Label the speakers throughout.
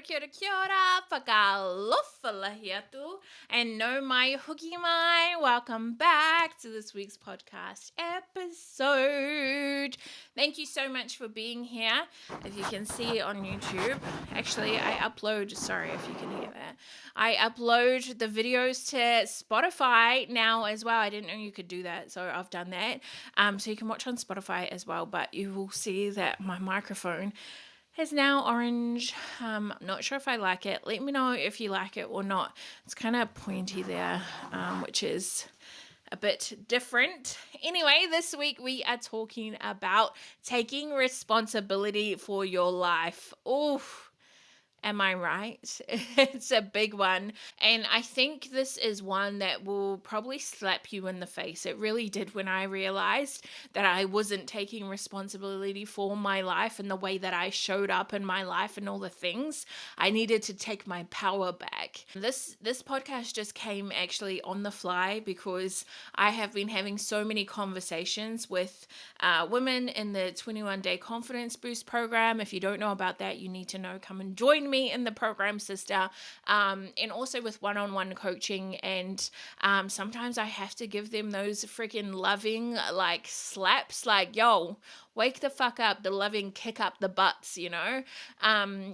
Speaker 1: kia ora, whakalofa hiatu, and no mai huki mai. Welcome back to this week's podcast episode. Thank you so much for being here. If you can see on YouTube, actually I upload, sorry if you can hear that, I upload the videos to Spotify now as well. I didn't know you could do that, so I've done that. So you can watch on Spotify as well, but you will see that my microphone is now orange. Not sure if I like it. Let me know if you like it or not. It's kind of pointy there, which is a bit different. Anyway, this week we are talking about taking responsibility for your life. Oof. Am I right? It's a big one. And I think this is one that will probably slap you in the face. It really did when I realized that I wasn't taking responsibility for my life and the way that I showed up in my life and all the things. I needed to take my power back. This podcast just came actually on the fly because I have been having so many conversations with women in the 21-day confidence boost program. If you don't know about that, you need to know. Come and join me in the program, sister. And also with one-on-one coaching, and sometimes I have to give them those freaking loving like slaps, like, yo, wake the fuck up, the loving kick up the butts, you know,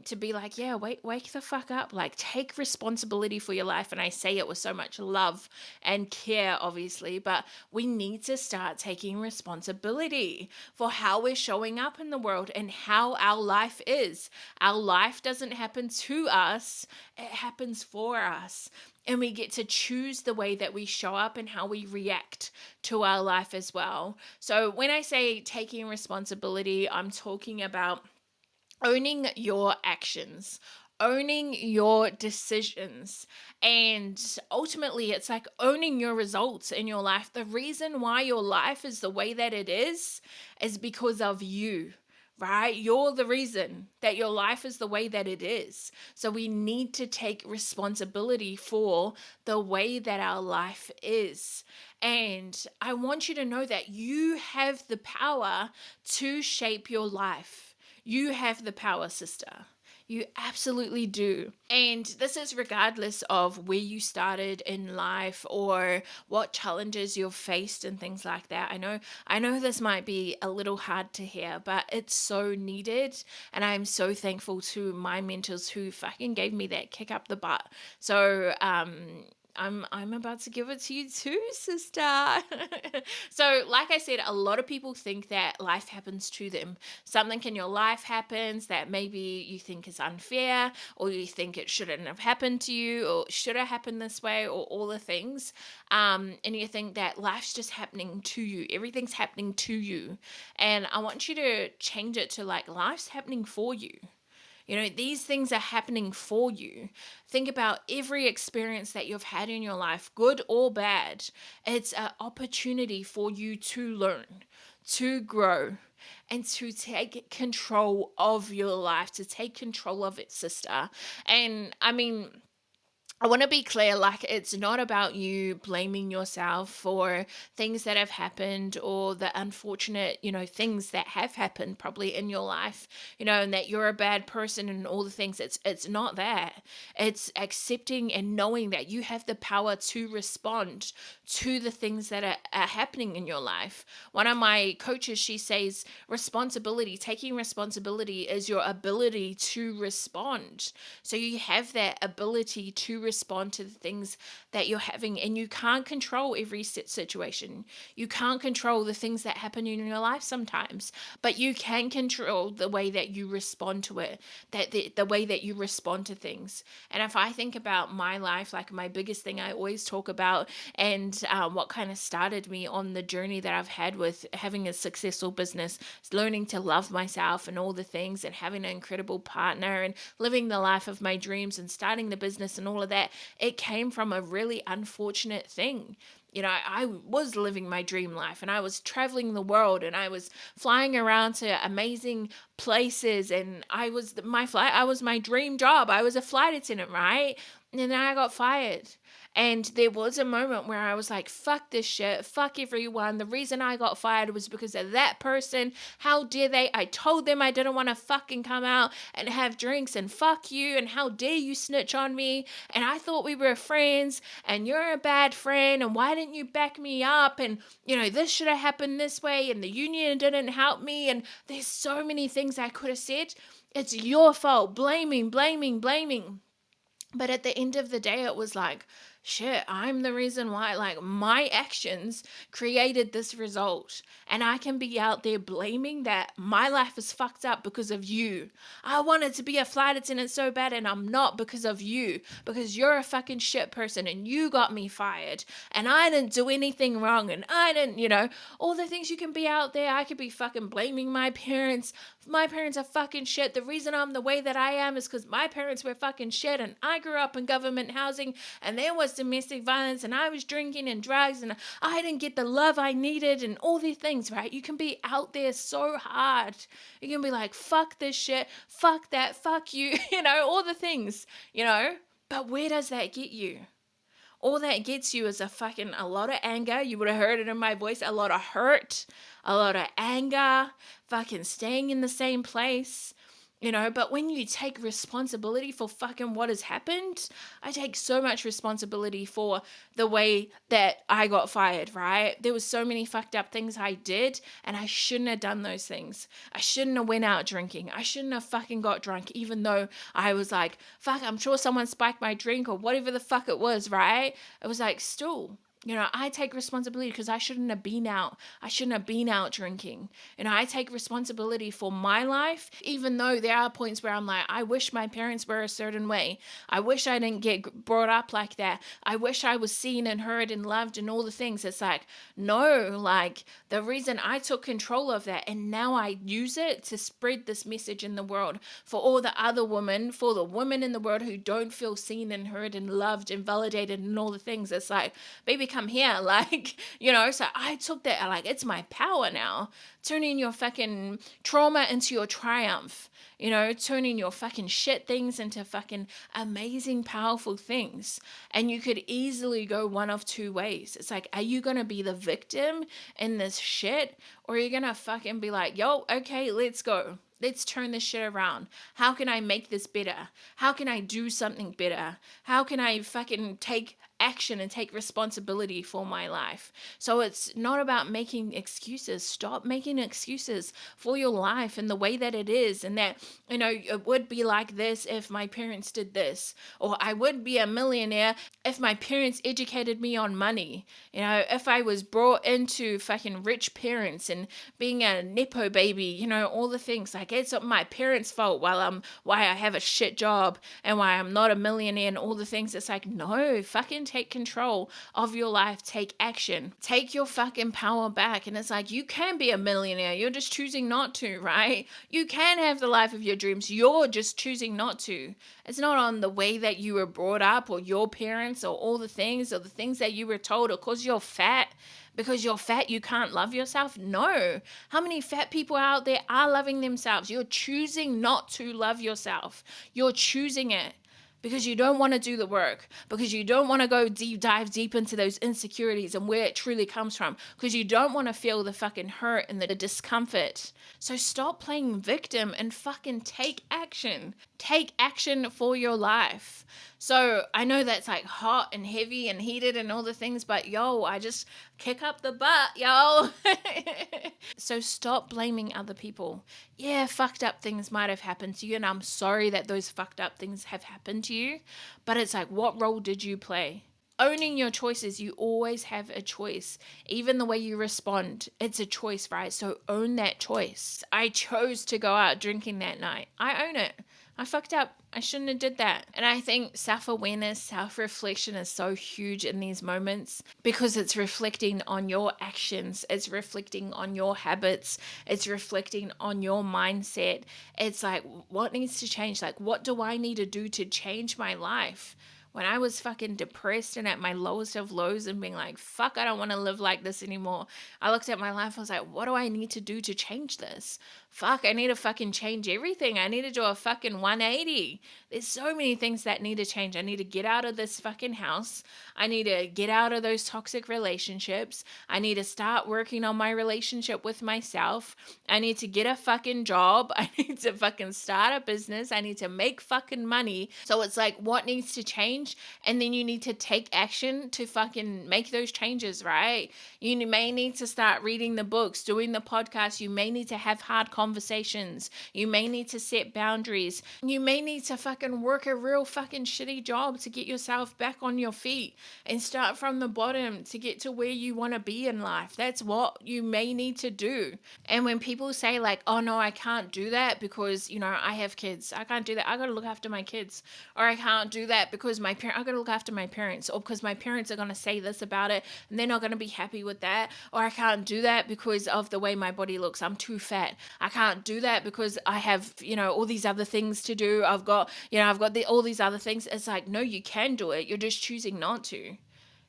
Speaker 1: to be like, yeah, wake the fuck up, like take responsibility for your life. And I say it with so much love and care, obviously, but we need to start taking responsibility for how we're showing up in the world and how our life is. Our life doesn't happen to us, it happens for us. And we get to choose the way that we show up and how we react to our life as well. So when I say taking responsibility, I'm talking about owning your actions, owning your decisions, and ultimately it's like owning your results in your life. The reason why your life is the way that it is because of you. Right? You're the reason that your life is the way that it is. So we need to take responsibility for the way that our life is. And I want you to know that you have the power to shape your life. You have the power, sister. You absolutely do. And this is regardless of where you started in life or what challenges you've faced and things like that. I know this might be a little hard to hear, but it's so needed. And I'm so thankful to my mentors who fucking gave me that kick up the butt. So, I'm about to give it to you too, sister. So, like I said, a lot of people think that life happens to them. Something in your life happens that maybe you think is unfair, or you think it shouldn't have happened to you, or should have happened this way, or all the things. And you think that life's just happening to you. Everything's happening to you. And I want you to change it to like, life's happening for you. You know, these things are happening for you. Think about every experience that you've had in your life, good or bad. It's an opportunity for you to learn, to grow, and to take control of your life, to take control of it, sister. And I mean, I want to be clear, like, it's not about you blaming yourself for things that have happened or the unfortunate, you know, things that have happened probably in your life, you know, and that you're a bad person and all the things. It's not that. It's accepting and knowing that you have the power to respond to the things that are happening in your life. One of my coaches, she says, taking responsibility is your ability to respond. So you have that ability to respond to the things that you're having, and you can't control every situation. You can't control the things that happen in your life sometimes, but you can control the way that you respond to it, that the way that you respond to things. And if I think about my life, like my biggest thing I always talk about, and what kind of started me on the journey that I've had with having a successful business, is learning to love myself and all the things, and having an incredible partner and living the life of my dreams and starting the business and all of that. It came from a really unfortunate thing. You know, I was living my dream life, and I was traveling the world, and I was flying around to amazing places, and I was my dream job. I was a flight attendant, right? And then I got fired. And there was a moment where I was like, fuck this shit. Fuck everyone. The reason I got fired was because of that person. How dare they? I told them I didn't want to fucking come out and have drinks, and fuck you. And how dare you snitch on me? And I thought we were friends, and you're a bad friend. And why didn't you back me up? And, this should have happened this way. And the union didn't help me. And there's so many things I could have said. It's your fault. Blaming, blaming, blaming. But at the end of the day, it was like, shit, I'm the reason why, like, my actions created this result. And I can be out there blaming that my life is fucked up because of you. I wanted to be a flight attendant so bad, and I'm not because of you. Because you're a fucking shit person, and you got me fired. And I didn't do anything wrong, and I didn't, all the things you can be out there. I could be fucking blaming my parents. My parents are fucking shit. The reason I'm the way that I am is because my parents were fucking shit, and I grew up in government housing, and there was domestic violence, and I was drinking and drugs, and I didn't get the love I needed, and all these things, right? You can be out there so hard. You can be like, fuck this shit, fuck that, fuck you, all the things, But where does that get you? All that gets you is a lot of anger. You would have heard it in my voice. A lot of hurt, a lot of anger, fucking staying in the same place. But when you take responsibility for fucking what has happened, I take so much responsibility for the way that I got fired, right? There was so many fucked up things I did, and I shouldn't have done those things. I shouldn't have went out drinking. I shouldn't have fucking got drunk, even though I was like, fuck, I'm sure someone spiked my drink or whatever the fuck it was, right? It was like, still, I take responsibility because I shouldn't have been out. I shouldn't have been out drinking. I take responsibility for my life, even though there are points where I'm like, I wish my parents were a certain way. I wish I didn't get brought up like that. I wish I was seen and heard and loved and all the things. It's like, no, like the reason I took control of that, and now I use it to spread this message in the world for all the other women, for the women in the world who don't feel seen and heard and loved and validated and all the things. It's like, baby, come here, like, so I took that, like, it's my power now, turning your fucking trauma into your triumph, turning your fucking shit things into fucking amazing, powerful things. And you could easily go one of two ways. It's like, are you gonna be the victim in this shit, or are you gonna fucking be like, yo, okay, let's go. Let's turn this shit around. How can I make this better? How can I do something better? How can I fucking take action and take responsibility for my life? So it's not about making excuses. Stop making excuses for your life and the way that it is, and that, it would be like this if my parents did this, or I would be a millionaire if my parents educated me on money. If I was brought into fucking rich parents and being a nepo baby, all the things. Like, it's my parents' fault why I have a shit job and why I'm not a millionaire and all the things. It's like, no, fucking take control of your life. Take action. Take your fucking power back. And it's like, you can be a millionaire. You're just choosing not to, right? You can have the life of your dreams. You're just choosing not to. It's not on the way that you were brought up or your parents or all the things or the things that you were told, or because you're fat. Because you're fat, you can't love yourself? No. How many fat people out there are loving themselves? You're choosing not to love yourself. You're choosing it because you don't want to do the work, because you don't want to go dive deep into those insecurities and where it truly comes from, because you don't want to feel the fucking hurt and the discomfort. So stop playing victim and fucking take action. Take action for your life. So I know that's like hot and heavy and heated and all the things, but yo, I just kick up the butt, yo. So stop blaming other people. Yeah, fucked up things might have happened to you, and I'm sorry that those fucked up things have happened to you, but it's like, what role did you play? Owning your choices. You always have a choice. Even the way you respond, it's a choice, right? So own that choice. I chose to go out drinking that night. I own it. I fucked up. I shouldn't have did that. And I think self-awareness, self-reflection is so huge in these moments, because it's reflecting on your actions. It's reflecting on your habits. It's reflecting on your mindset. It's like, what needs to change? Like, what do I need to do to change my life? When I was fucking depressed and at my lowest of lows and being like, fuck, I don't want to live like this anymore, I looked at my life, I was like, what do I need to do to change this? fuck, I need to fucking change everything. I need to do a fucking 180. There's so many things that need to change. I need to get out of this fucking house. I need to get out of those toxic relationships. I need to start working on my relationship with myself. I need to get a fucking job. I need to fucking start a business. I need to make fucking money. So it's like, what needs to change? And then you need to take action to fucking make those changes, right? You may need to start reading the books, doing the podcast. You may need to have hard conversations. You may need to set boundaries. You may need to fucking work a real fucking shitty job to get yourself back on your feet and start from the bottom to get to where you want to be in life. That's what you may need to do. And when people say like, oh no, I can't do that because, you know, I have kids. I can't do that. I got to look after my kids. Or I can't do that because I got to look after my parents. Or because my parents are going to say this about it and they're not going to be happy with that. Or I can't do that because of the way my body looks. I'm too fat. I can't do that because I have, you know, all these other things to do. I've got all these other things. It's like, no, you can do it. You're just choosing not to.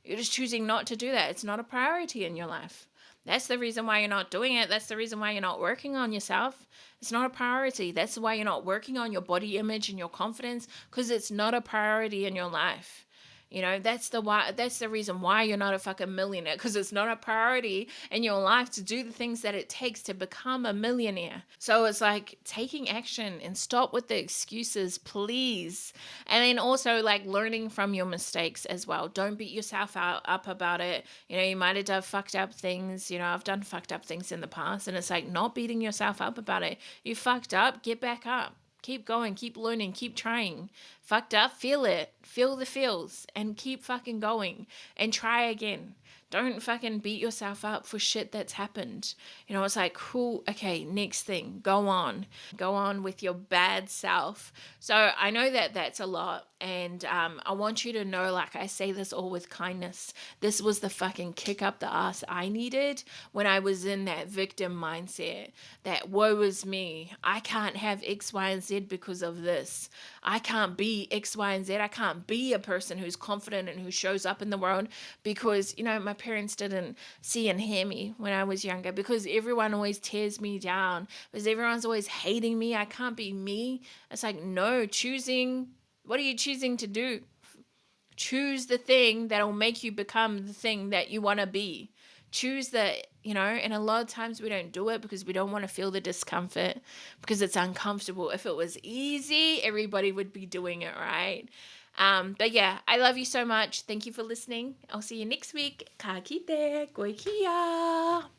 Speaker 1: You're just choosing not to do that. It's not a priority in your life. That's the reason why you're not doing it. That's the reason why you're not working on yourself. It's not a priority. That's why you're not working on your body image and your confidence, because it's not a priority in your life. You know, that's the reason why you're not a fucking millionaire, because it's not a priority in your life to do the things that it takes to become a millionaire. So it's like taking action and stop with the excuses, please. And then also like learning from your mistakes as well. Don't beat yourself up about it. You know, you might have done fucked up things. You know, I've done fucked up things in the past, and it's like not beating yourself up about it. You fucked up, get back up. Keep going, keep learning, keep trying. Fucked up, feel it. Feel the feels and keep fucking going and try again. Don't fucking beat yourself up for shit that's happened. You know, it's like, cool, okay, next thing, go on. Go on with your bad self. So I know that that's a lot. And I want you to know, like I say this all with kindness, this was the fucking kick up the ass I needed when I was in that victim mindset, that woe is me. I can't have X, Y, and Z because of this. I can't be X, Y, and Z. I can't be a person who's confident and who shows up in the world because, you know, my parents didn't see and hear me when I was younger, because everyone always tears me down, because everyone's always hating me. I can't be me. It's like, no, what are you choosing to do? Choose the thing that'll make you become the thing that you want to be. Choose the, you know, and a lot of times we don't do it because we don't want to feel the discomfort, because it's uncomfortable. If it was easy, everybody would be doing it, right? But yeah, I love you so much. Thank you for listening. I'll see you next week. Ka kite, koe kia.